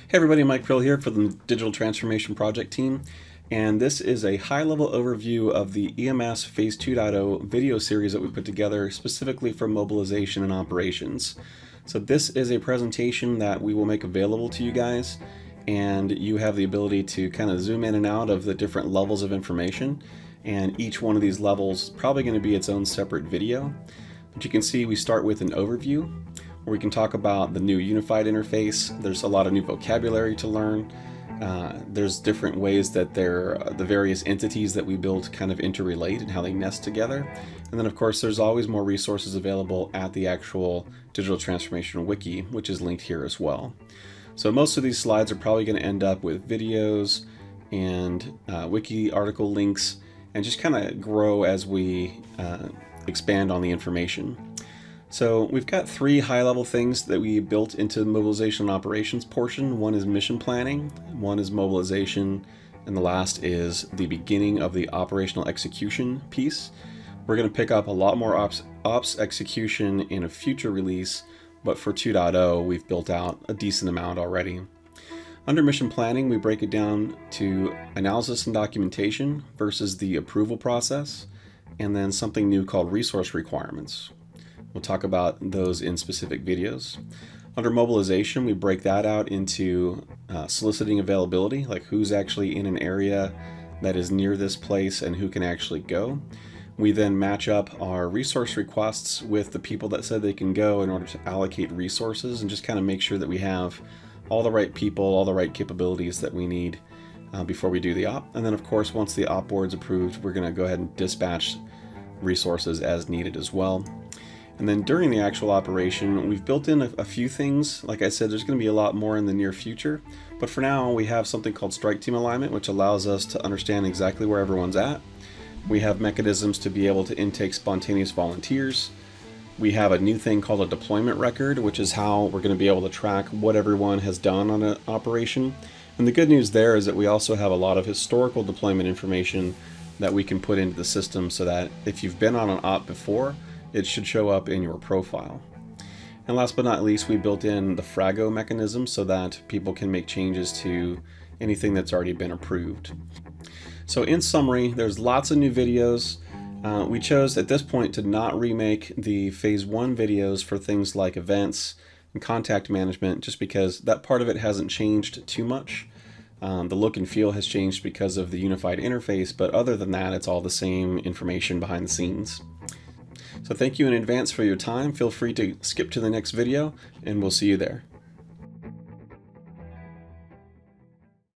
Hey everybody, Mike Prill here for the Digital Transformation Project team, and this is a high-level overview of the EMS Phase 2.0 video series that we put together specifically for mobilization and operations. So this is a presentation that we will make available to you guys, and you have the ability to kind of zoom in and out of the different levels of information, and each one of these levels is probably going to be its own separate video. But you can see we start with an overview, where we can talk about the new unified interface. There's a lot of new vocabulary to learn. There's different ways that the various entities that we build kind of interrelate and how they nest together. And then of course there's always more resources available at the actual Digital Transformation Wiki, which is linked here as well. So most of these slides are probably going to end up with videos and wiki article links, and just kind of grow as we expand on the information. So we've got three high-level things that we built into the mobilization and operations portion. One is mission planning, one is mobilization, and the last is the beginning of the operational execution piece. We're going to pick up a lot more ops execution in a future release, but for 2.0 we've built out a decent amount already. Under mission planning, we break it down to analysis and documentation versus the approval process, and then something new called resource requirements. We'll talk about those in specific videos. Under mobilization, we break that out into soliciting availability, like who's actually in an area that is near this place and who can actually go. We then match up our resource requests with the people that said they can go in order to allocate resources, and just kind of make sure that we have all the right people, all the right capabilities that we need before we do the op. And then of course, once the op board's approved, we're going to go ahead and dispatch resources as needed as well. And then during the actual operation, we've built in a few things. Like I said, there's going to be a lot more in the near future. But for now, we have something called strike team alignment, which allows us to understand exactly where everyone's at. We have mechanisms to be able to intake spontaneous volunteers. We have a new thing called a deployment record, which is how we're going to be able to track what everyone has done on an operation. And the good news there is that we also have a lot of historical deployment information that we can put into the system, so that if you've been on an op before, it should show up in your profile. And last but not least, we built in the Frago mechanism so that people can make changes to anything that's already been approved. So in summary, there's lots of new videos. We chose at this point to not remake the Phase 1 videos for things like events and contact management, just because that part of it hasn't changed too much. The look and feel has changed because of the unified interface, but other than that, it's all the same information behind the scenes. So thank you in advance for your time. Feel free to skip to the next video, and we'll see you there.